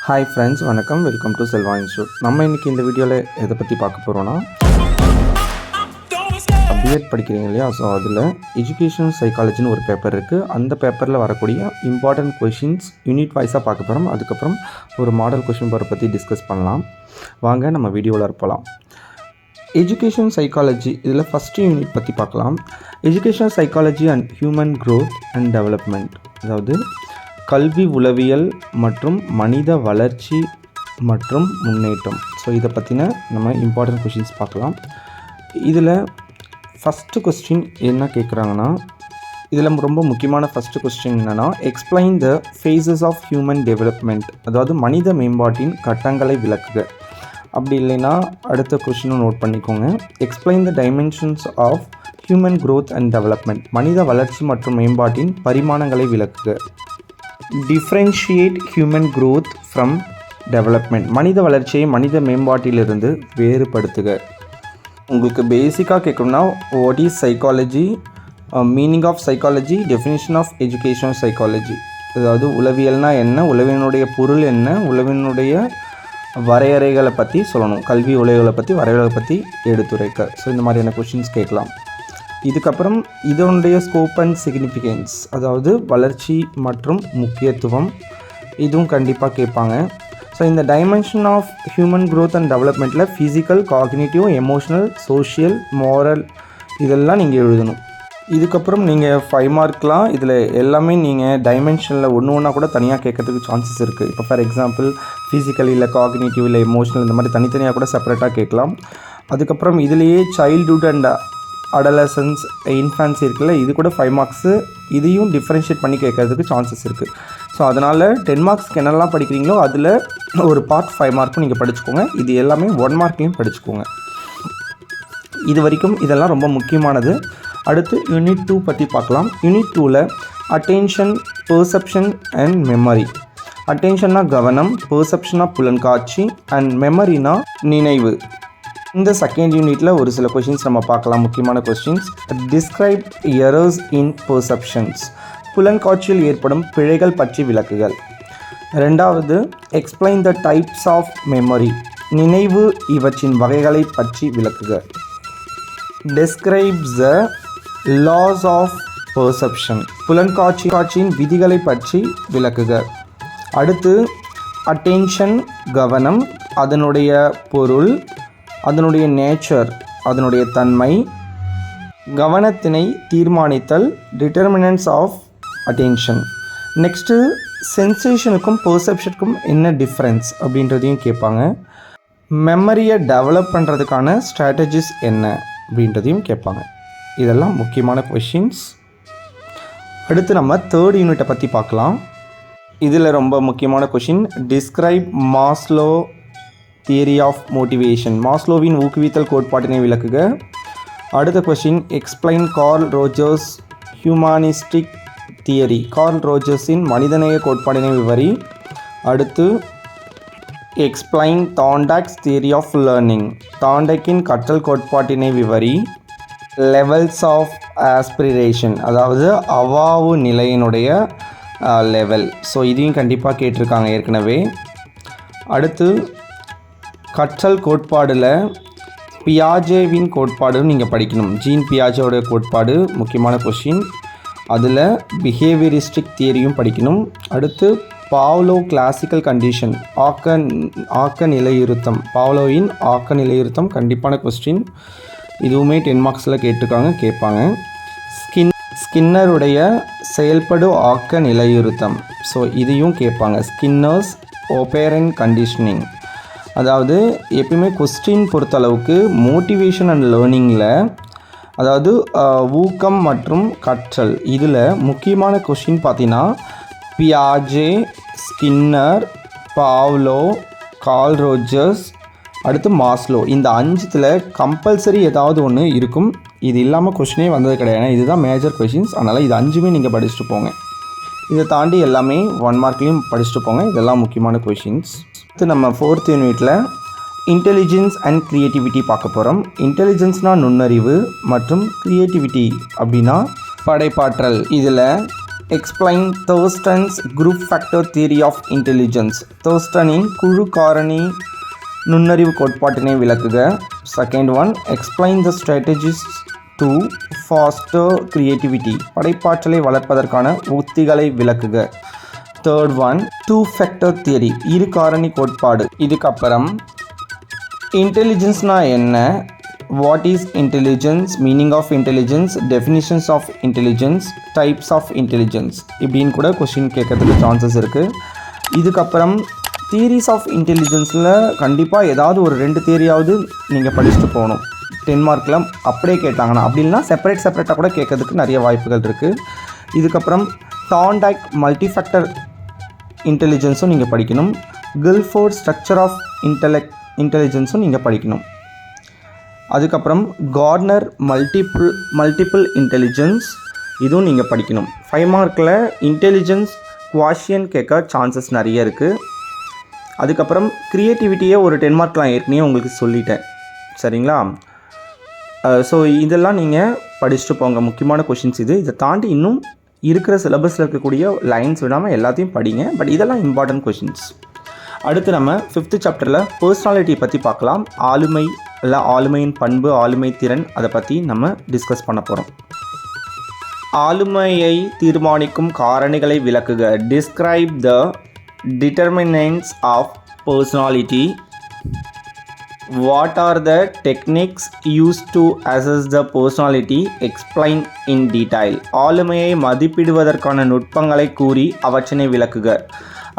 Hi friends, வணக்கம். Welcome to Selva institute. நம்ம இன்றைக்கி இந்த வீடியோவில் எதை பற்றி பார்க்க போகிறோன்னா, பிஎட் படிக்கிறீங்க இல்லையா? ஸோ அதில் எஜுகேஷன் சைக்காலஜின்னு ஒரு பேப்பர் இருக்குது. அந்த பேப்பரில் வரக்கூடிய இம்பார்ட்டன்ட் கொஷின்ஸ் யூனிட் வைஸாக பார்க்க போகிறோம். அதுக்கப்புறம் ஒரு மாடல் கொஷின் பேப்பரை பற்றி டிஸ்கஸ் பண்ணலாம். வாங்க நம்ம வீடியோவில் இருப்பலாம். எஜுகேஷன் சைக்காலஜி இதில் ஃபஸ்ட்டு யூனிட் பற்றி பார்க்கலாம். Education psychology and human growth and development, அதாவது கல்வி உளவியல் மற்றும் மனித வளர்ச்சி மற்றும் முன்னேற்றம். ஸோ இதை பற்றின நம்ம இம்பார்ட்டன்ட் கொஷின்ஸ் பார்க்கலாம். இதில் ஃபஸ்ட்டு கொஸ்டின் என்ன கேட்குறாங்கன்னா, இதில் ரொம்ப முக்கியமான ஃபஸ்ட்டு கொஸ்டின் என்னென்னா, explain the phases of human development, அதாவது மனித மேம்பாட்டின் கட்டங்களை விளக்குக. அப்படி இல்லைன்னா அடுத்த கொஸ்டினும் நோட் பண்ணிக்கோங்க. Explain the dimensions of human growth and development, மனித வளர்ச்சி மற்றும் மேம்பாட்டின் பரிமாணங்களை விளக்குக. Differentiate human growth from development, மனித வளர்ச்சியை மனித மேம்பாட்டிலிருந்து வேறுபடுத்துக. உங்களுக்கு பேசிக்காக கேட்கணும்னா, what is psychology, meaning of psychology, definition of education psychology, அதாவது உளவியல்னால் என்ன, உளவியனுடைய பொருள் என்ன, உளவியனுடைய வரையறைகளை பற்றி சொல்லணும், கல்வி உளவியலை பற்றி வரையறைகளை பற்றி எடுத்துரைக்க. ஸோ இந்த மாதிரியான கொஷின்ஸ் கேட்கலாம். இதுக்கப்புறம் இதனுடைய ஸ்கோப் அண்ட் சிக்னிஃபிகன்ஸ், அதாவது வளர்ச்சி மற்றும் முக்கியத்துவம், இதுவும் கண்டிப்பாக கேட்பாங்க. ஸோ இந்த dimension of human growth and டெவலப்மெண்ட்டில் physical, cognitive, emotional, social, moral இதெல்லாம் நீங்கள் எழுதணும். இதுக்கப்புறம் நீங்கள் 5 மார்க்லாம் இதில் எல்லாமே நீங்கள் டைமென்ஷனில் ஒன்று ஒன்றா கூட தனியாக கேட்கறதுக்கு சான்சஸ் இருக்குது. இப்போ ஃபார் எக்ஸாம்பிள் ஃபிசிக்கல் இல்லை காக்னிட்டிவ் இல்லை எமோஷ்னல் இந்த மாதிரி தனித்தனியாக கூட செப்பரேட்டாக கேட்கலாம். அதுக்கப்புறம் இதுலேயே சைல்டுஹுட் அண்ட் அடலசன்ஸ், இன்ஃபான்சி இருக்குல்ல, இது கூட 5 மார்க்ஸு, இதையும் டிஃப்ரென்ஷியேட் பண்ணி கேட்கறதுக்கு சான்சஸ் இருக்குது. ஸோ அதனால் 10 மார்க்ஸ்க்கு என்னெல்லாம் படிக்கிறீங்களோ அதில் ஒரு பார்ட் 5 மார்க்கும் நீங்கள் படிச்சுக்கோங்க. இது எல்லாமே 1 மார்க்லேயும் படிச்சுக்கோங்க. இது வரைக்கும் இதெல்லாம் ரொம்ப முக்கியமானது. அடுத்து யூனிட் 2 பற்றி பார்க்கலாம். யூனிட் 2ல் அட்டென்ஷன், பெர்செப்ஷன் அண்ட் மெமரி. அட்டென்ஷன்னா கவனம், பெர்செப்ஷனா புலன்காட்சி அண்ட் மெமரினா நினைவு. இந்த செகண்ட் யூனிட்டில் ஒரு சில கொஷின்ஸ் நம்ம பார்க்கலாம். முக்கியமான questions. Describe errors in perceptions, புலன்காட்சியில் ஏற்படும் பிழைகள் பற்றி விளக்குகள். ரெண்டாவது, explain the types of memory, நினைவு இவற்றின் வகைகளை பற்றி விளக்குக. Describes the laws of perception, புலன்காட்சியின் விதிகளை பற்றி விளக்குக. அடுத்து அட்டென்ஷன் கவனம், அதனுடைய பொருள், அதனுடைய நேச்சர், அதனுடைய தன்மை, கவனத்தினை தீர்மானித்தல், டிட்டர்மினன்ட்ஸ் ஆஃப் அட்டென்ஷன். நெக்ஸ்ட்டு சென்சேஷனுக்கும் பெர்செப்ஷனுக்கும் என்ன டிஃப்ரென்ஸ் அப்படின்றதையும் கேட்பாங்க. மெமரியை டெவலப் பண்ணுறதுக்கான ஸ்ட்ராட்டஜிஸ் என்ன அப்படின்றதையும் கேட்பாங்க. இதெல்லாம் முக்கியமான கொஷின்ஸ். அடுத்து நம்ம தேர்ட் யூனிட்டை பற்றி பார்க்கலாம். இதில் ரொம்ப முக்கியமான question, describe Maslow theory of motivation, மாஸ்லோவின் ஊக்குவித்தல் கோட்பாட்டினை விளக்குக. அடுத்த question, explain Carl Rogers humanistic theory, Carl ரோஜர்ஸின் மனிதநேய கோட்பாட்டினை விவரி. அடுத்து explain Thorndike's theory of learning, தாண்டக்கின் கற்றல் கோட்பாட்டினை விவரி. லெவல்ஸ் ஆஃப் ஆஸ்பிரேஷன், அதாவது அவாவு நிலையினுடைய லெவல். ஸோ இதையும் கண்டிப்பாக கேட்டிருக்காங்க ஏற்கனவே. அடுத்து கற்றல் கோட்பாடில் பியாஜேவின் கோட்பாடு நீங்கள் படிக்கணும். ஜீன் பியாஜேவோடைய கோட்பாடு முக்கியமான கொஷின். அதில் பிஹேவியரிஸ்டிக் தியரியும் படிக்கணும். அடுத்து பாவ்லோ கிளாசிக்கல் கண்டிஷன், ஆக்க நிலையுறுத்தம், பாவ்லோவின் ஆக்க நிலையுறுத்தம் கண்டிப்பான கொஸ்டின். இதுவுமே 10 மார்க்ஸில் கேட்பாங்க. ஸ்கின்னருடைய செயல்படு ஆக்க நிலையுறுத்தம், ஸோ இதையும் கேட்பாங்க. ஸ்கின்னர்ஸ் ஓபேரண்ட் கண்டிஷனிங், அதாவது எப்பயுமே கொஸ்டின் பொறுத்தளவுக்கு மோட்டிவேஷன் அண்ட் லேர்னிங்கில், அதாவது ஊக்கம் மற்றும் கற்றல், இதில் முக்கியமான கொஸ்டின் பார்த்தீங்கன்னா பியாஜே, ஸ்கின்னர், பாவ்லோ, கார்ல் ரோஜர்ஸ், அடுத்து மாஸ்லோ, இந்த 5த்தில் கம்பல்சரி ஏதாவது ஒன்று இருக்கும். இது இல்லாமல் கொஸ்டினே வந்தது கிடையாது. இதுதான் மேஜர் கொஷின்ஸ். அதனால் இது 5மே நீங்கள் படிச்சுட்டு போங்க. இதை தாண்டி எல்லாமே 1 மார்க்லேயும் படிச்சுட்டு போங்க. இதெல்லாம் முக்கியமான கொஷின்ஸ். அடுத்து நம்ம 4th யூனிட்டில் இன்டெலிஜென்ஸ் அண்ட் க்ரியேட்டிவிட்டி பார்க்க போகிறோம். இன்டெலிஜென்ஸ்னால் நுண்ணறிவு மற்றும் க்ரியேட்டிவிட்டி அப்படின்னா படைப்பாற்றல். இதில் explain Thurstone's group factor theory of intelligence. தர்ஸ்டனின் குழு காரணி நுண்ணறிவு கோட்பாட்டினை விளக்குக. Second one, explain the strategies to foster creativity. படைப்பாற்றலை வளர்ப்பதற்கான உத்திகளை விளக்குக. Third one, two factor theory, இரு காரணி கோட்பாடு. இதுக்கப்புறம் இன்டெலிஜென்ஸ்னா என்ன, what is intelligence, meaning of intelligence, definitions of intelligence, types of intelligence இப்படின்னு கூட கொஷின் கேட்கறதுக்கு சான்சஸ் இருக்குது. இதுக்கப்புறம் தியரிஸ் ஆஃப் இன்டெலிஜென்ஸில் கண்டிப்பாக ஏதாவது ஒரு 2 தியரியாவது நீங்கள் படிச்சுட்டு போகணும். 10 மார்க்கில் அப்படியே கேட்டாங்கன்னா, அப்படி இல்லைனா செப்பரேட்டாக கூட கேட்கறதுக்கு நிறைய வாய்ப்புகள் இருக்குது. இதுக்கப்புறம் தாண்டாய்க் மல்டிஃபேக்டர் இன்டெலிஜென்ஸும் நீங்கள் படிக்கணும். கில்ஃபோர்ட் ஸ்ட்ரக்சர் ஆஃப் இன்டெலிஜென்ஸும் நீங்கள் படிக்கணும். அதுக்கப்புறம் கார்ட்னர் மல்டிபிள் இன்டெலிஜென்ஸ் இதுவும் நீங்கள் படிக்கணும். 5 மார்க்கில் இன்டெலிஜென்ஸ் குவாஷியன் கேட்க சான்சஸ் நிறைய இருக்குது. அதுக்கப்புறம் க்ரியேட்டிவிட்டியே ஒரு 10 மார்க்லாம் ஏற்கனவே உங்களுக்கு சொல்லிட்டேன், சரிங்களா? ஸோ இதெல்லாம் நீங்கள் படிச்சுட்டு போங்க. முக்கியமான கொஷின்ஸ் இது. இதை தாண்டி இன்னும் இருக்கிற சிலபஸில் இருக்கக்கூடிய லைன்ஸ் விடாமல் எல்லாத்தையும் படிங்க. பட் இதெல்லாம் இம்பார்ட்டன்ட் கொஷின்ஸ். அடுத்து நம்ம 5th சாப்டரில் பர்சனாலிட்டி பற்றி பார்க்கலாம். ஆளுமை இல்லை ஆளுமையின் பண்பு, ஆளுமை திறன், அதை பற்றி நம்ம டிஸ்கஸ் பண்ண போகிறோம். ஆளுமையை தீர்மானிக்கும் காரணிகளை விளக்குக. Describe the determinants of personality. What are the techniques used to assess the personality? Explain in detail. ஆளுமையை மதிப்பிடுவதற்கான நுட்பங்களை கூறி அவற்றினை விளக்குக.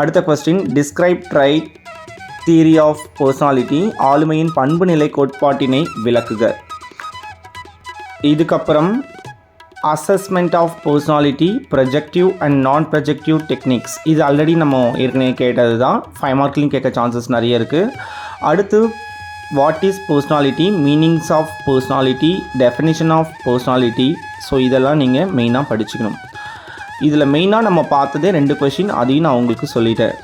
அடுத்த question, describe trait theory of personality. ஆளுமையின் பண்பு நிலை கோட்பாட்டினை விளக்குக. இதுக்கப்புறம் assessment of personality, projective and non projective techniques. இது ஆல்ரெடி நம்ம ஏற்கனவே கேட்டது தான். 5 மார்க்லையும் கேட்க சான்சஸ் நிறைய இருக்குது. அடுத்து what is personality, meanings of personality, definition of personality. So இதெல்லாம் நீங்கள் மெயினாக படிச்சுக்கணும். இதில் மெயினாக நம்ம பார்த்ததே 2 கொஷின், அதையும் நான் உங்களுக்கு சொல்லிட்டேன்.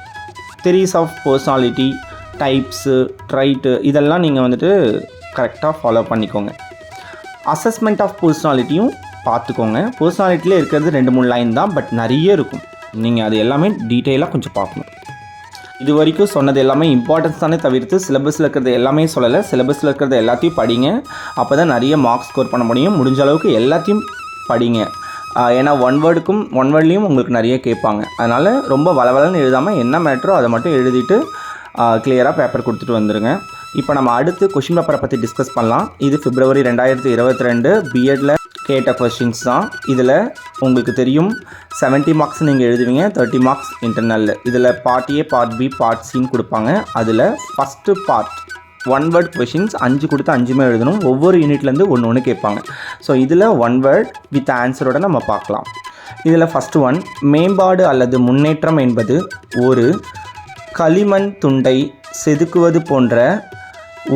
Theories of personality, types, trait இதெல்லாம் நீங்கள் வந்துட்டு கரெக்டாக ஃபாலோ பண்ணிக்கோங்க. அசஸ்மெண்ட் ஆஃப் பர்சனாலிட்டியும் பார்த்துக்கோங்க. பர்சனாலிட்டியில் இருக்கிறது 2-3 லைன் தான், பட் நிறைய இருக்கும். நீங்கள் அது எல்லாமே டீட்டெயிலாக கொஞ்சம் பார்க்கணும். இது வரைக்கும் சொன்னது எல்லாமே இம்பார்ட்டன்ஸ் தானே தவிர்த்து சிலபஸில் இருக்கிறது எல்லாமே சொல்லலை. சிலபஸில் இருக்கிறது எல்லாத்தையும் படிங்க. அப்போ தான் நிறைய மார்க்ஸ் ஸ்கோர் பண்ண முடியும். முடிஞ்ச அளவுக்கு எல்லாத்தையும் படிங்க. ஏன்னா ஒன் வேர்ட்லேயும் உங்களுக்கு நிறைய கேட்பாங்க. அதனால் ரொம்ப வளவலன்னு எழுதாமல் என்ன மேட்டரோ அதை மட்டும் எழுதிட்டு கிளியராக பேப்பர் கொடுத்துட்டு வந்துடுங்க. இப்போ நம்ம அடுத்து கொஷின் பேப்பரை பற்றி டிஸ்கஸ் பண்ணலாம். இது February 2022 பிஎட்டில் கேட்ட கொஷின்ஸ் தான். இதில் உங்களுக்கு தெரியும் 70 மார்க்ஸ் நீங்கள் எழுதுவீங்க, 30 மார்க்ஸ் இன்டர்னல். இதில் part A, part B, part சின்னு கொடுப்பாங்க. அதில் ஃபஸ்ட்டு பார்ட் 1 வேர்ட் கொஷின்ஸ் 5 கொடுத்து 5மே எழுதணும். ஒவ்வொரு யூனிட்லேருந்து ஒன்று கேட்பாங்க. ஸோ இதில் 1 வேர்ட் வித் ஆன்சரோட நம்ம பார்க்கலாம். இதில் ஃபஸ்ட்டு ஒன், மேம்பாடு அல்லது முன்னேற்றம் என்பது ஒரு களிமண் துண்டை செதுக்குவது போன்ற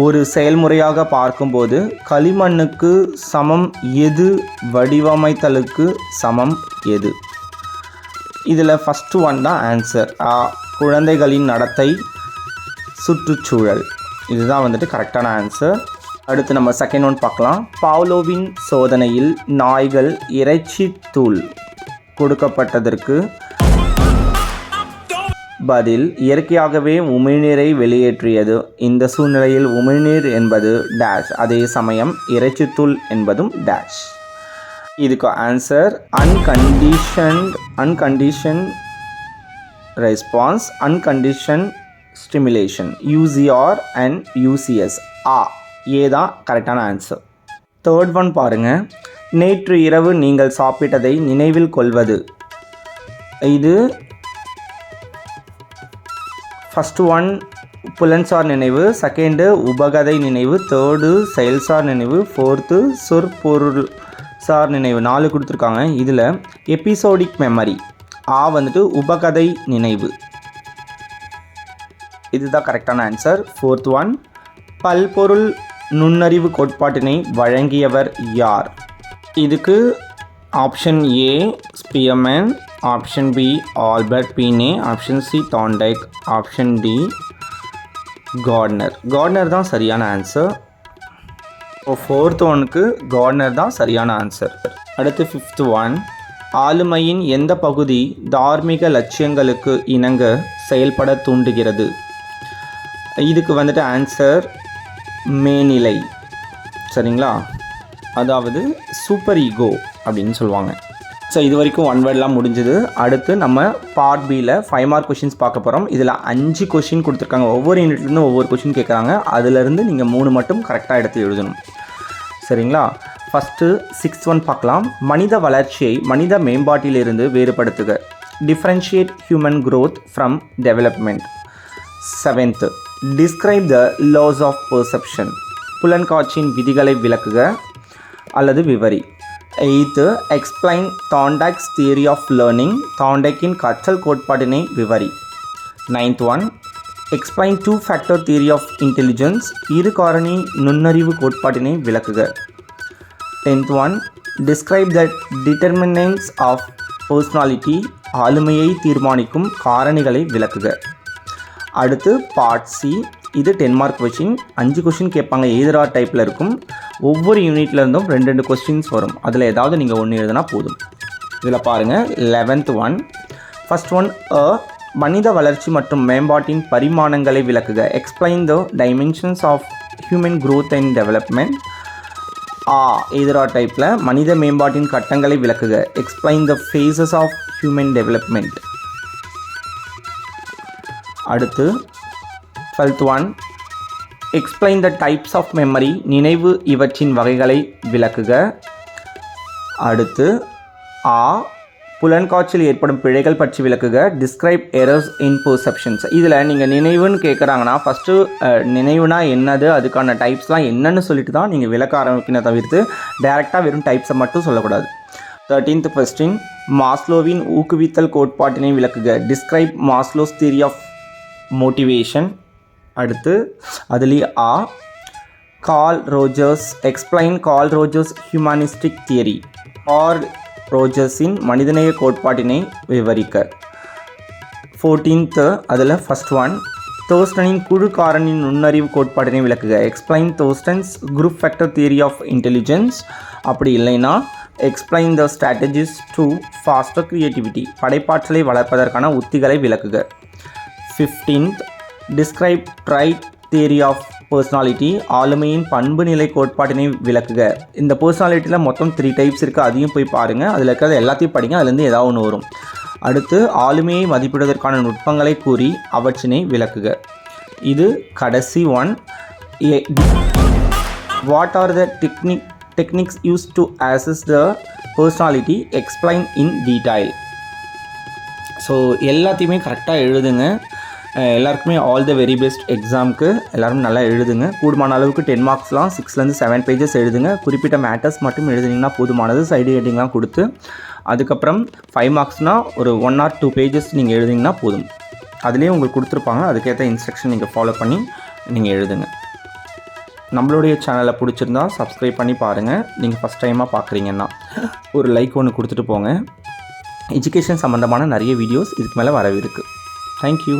ஒரு செயல்முறையாக பார்க்கும்போது களிமண்ணுக்கு சமம் எது, வடிவமைத்தலுக்கு சமம் எது? இதில் ஃபஸ்ட்டு ஒன் தான் ஆன்சர். குழந்தைகளின் நடத்தை, சுற்றுச்சூழல். இதுதான் வந்துட்டு கரெக்டான ஆன்சர். அடுத்து நம்ம செகண்ட் ஒன் பார்க்கலாம். பாவ்லோவின் சோதனையில் நாய்கள் இறைச்சி தூள் கொடுக்கப்பட்டதற்கு பதில் இயற்கையாகவே உமிழ்நீரை வெளியேற்றியது. இந்த சூழ்நிலையில் உமிழ்நீர் என்பது டேஷ், அதே சமயம் இறைச்சித்தூள் என்பதும் டேஷ். இதுக்கு answer uncondition response, uncondition stimulation, UCR and UCS. ஏதான் கரெக்டான ஆன்சர். தேர்ட் ஒன் பாருங்கள். நேற்று இரவு நீங்கள் சாப்பிட்டதை நினைவில் கொள்வது. இது ஃபஸ்ட்டு ஒன் புலன்சார் நினைவு, செகண்டு உபகதை நினைவு, தேர்டு செயல்சார் நினைவு, ஃபோர்த்து சொற்பொருள் சார் நினைவு. 4 கொடுத்துருக்காங்க. இதில் எபிசோடிக் மெமரி வந்துட்டு உபகதை நினைவு. இதுதான் கரெக்டான ஆன்சர். ஃபோர்த் ஒன், பல்பொருள் நுண்ணறிவு கோட்பாட்டினை வழங்கியவர் யார்? இதுக்கு option A Spearman, option B Albert Binet, option C Thorndike, option D Gardner தான் சரியான ஆன்சர். ஃபோர்த் ஒனுக்கு கார்ட்னர் தான் சரியான ஆன்சர். அடுத்து 5th ஒன், ஆளுமையின் எந்த பகுதி தார்மீக லட்சியங்களுக்கு இணங்க செயல்பட தூண்டுகிறது? இதுக்கு வந்துட்டு ஆன்சர் மேனிலை. சரிங்களா? அதாவது சூப்பர் ஈகோ அப்படின்னு சொல்லுவாங்க. ஸோ இது வரைக்கும் ஒன் வேர்ட்லாம் முடிஞ்சது. அடுத்து நம்ம பார்ட் பியில் 5 மார்க் கொஷின்ஸ் பார்க்க போகிறோம். இதில் 5 கொஷின் கொடுத்துருக்காங்க. ஒவ்வொரு யூனிட்லேருந்து ஒவ்வொரு கொஷின் கேட்குறாங்க. அதிலிருந்து நீங்கள் 3 மட்டும் கரெக்டாக எடுத்து எழுதணும். சரிங்களா? ஃபஸ்ட்டு 6th ஒன் பார்க்கலாம். மனித வளர்ச்சியை மனித மேம்பாட்டிலிருந்து வேறுபடுத்துக. Differentiate human growth from development. 7th describe the laws of perception. புலன்காட்சியின் விதிகளை விளக்குக அல்லது விவரி. 8th explain Thorndike's theory of learning. தாண்டாக்கின் கற்றல் கோட்பாட்டினை விவரி. 9th one explain 2 factor theory of intelligence. இரு காரணி நுண்ணறிவு கோட்பாட்டினை விளக்குக. 10th one describe the determinants of personality. ஆளுமையை தீர்மானிக்கும் காரணிகளை விளக்குக. அடுத்து பார்ட் சி. இது 10 மார்க் கொஷின். 5 கொஷின் கேட்பாங்க. எய்தர் ஆர் டைப்பில் இருக்கும். ஒவ்வொரு யூனிட்ல இருந்தும் 2 கொஸ்டின்ஸ் வரும். அதில் ஏதாவது நீங்கள் ஒன்று எழுதுனா போதும். இதில் பாருங்கள். 11th one. ஃபர்ஸ்ட் ஒன் மனித வளர்ச்சி மற்றும் மேம்பாட்டின் பரிமாணங்களை விளக்குக. Explain the dimensions of human growth and development. Either or டைப்பில் மனித மேம்பாட்டின் கட்டங்களை விளக்குக. Explain the phases of human development. அடுத்து 12th one explain the types of memory. நினைவு இவற்றின் வகைகளை விளக்குக. அடுத்து புலன்காட்சியில் ஏற்படும் பிழைகள் பற்றி விளக்குக. Describe errors in perceptions. இதில் நீங்கள் நினைவுன்னு கேட்குறாங்கன்னா ஃபஸ்ட்டு நினைவுனா என்னது, அதுக்கான டைப்ஸ்லாம் என்னன்னு சொல்லிட்டு தான் நீங்கள் விளக்க ஆரம்பிக்கணும், தவிர்த்து டைரெக்டாக வெறும் டைப்ஸை மட்டும் சொல்லக்கூடாது. 13th கொஸ்டின் மாஸ்லோவின் ஊக்குவித்தல் கோட்பாட்டினை விளக்குக. Describe Maslow's theory of motivation. அடுத்து அதுலேயே Carl Rogers. Explain Carl Rogers humanistic theory. Carl ரோஜர்ஸின் மனிதநேய கோட்பாட்டினை விவரிக்க. 14th அதில் ஃபஸ்ட் ஒன் தோஸ்டனின் குழு காரணி நுண்ணறிவு கோட்பாட்டினை விளக்குக. Explain Thurstone's group factor theory of intelligence. அப்படி இல்லைன்னா explain the strategies to foster creativity. படைப்பாற்றலை வளர்ப்பதற்கான உத்திகளை விளக்குக. 15th describe trait theory of personality. ஆளுமையின் பண்பு நிலை கோட்பாட்டினை விளக்குக. இந்த பர்சனாலிட்டியில் மொத்தம் 3 டைப்ஸ் இருக்குது. அதையும் போய் பாருங்கள். அதில் இருக்கிறது எல்லாத்தையும் படிங்க. அதுலேருந்து ஏதாவது ஒன்று வரும். அடுத்து ஆளுமையை மதிப்பிடுவதற்கான நுட்பங்களை கூறி அவற்றினை விளக்குக. இது கடைசி one. What are the techniques use to assess the personality. Explain in detail. So எல்லாத்தையுமே கரெக்டாக எழுதுங்க. எல்லாருக்குமே ஆல் த வெரி பெஸ்ட் எக்ஸாமுக்கு. எல்லோரும் நல்லா எழுதுங்க. கூடுமான அளவுக்கு 10 மார்க்ஸ்லாம் 6லேருந்து 7 பேஜஸ் எழுதுங்க. குறிப்பிட்ட மேட்டர்ஸ் மட்டும் எழுதுனீங்கன்னா போதுமானது. சைடு ஹெட்டிங்லாம் கொடுத்து அதுக்கப்புறம் 5 மார்க்ஸ்னால் ஒரு 1 or 2 பேஜஸ் நீங்கள் எழுதிங்கன்னா போதும். அதுலேயே உங்களுக்கு கொடுத்துருப்பாங்க. அதுக்கேற்ற இன்ஸ்ட்ரக்ஷன் நீங்கள் ஃபாலோ பண்ணி நீங்கள் எழுதுங்க. நம்மளுடைய சேனலை பிடிச்சிருந்தா சப்ஸ்கிரைப் பண்ணி பாருங்கள். நீங்கள் ஃபஸ்ட் டைமாக பார்க்குறீங்கன்னா ஒரு லைக் ஒன்று கொடுத்துட்டு போங்க. எஜுகேஷன் சம்மந்தமான நிறைய வீடியோஸ் இதுக்கு மேலே வரவிருக்கு. தேங்க்யூ.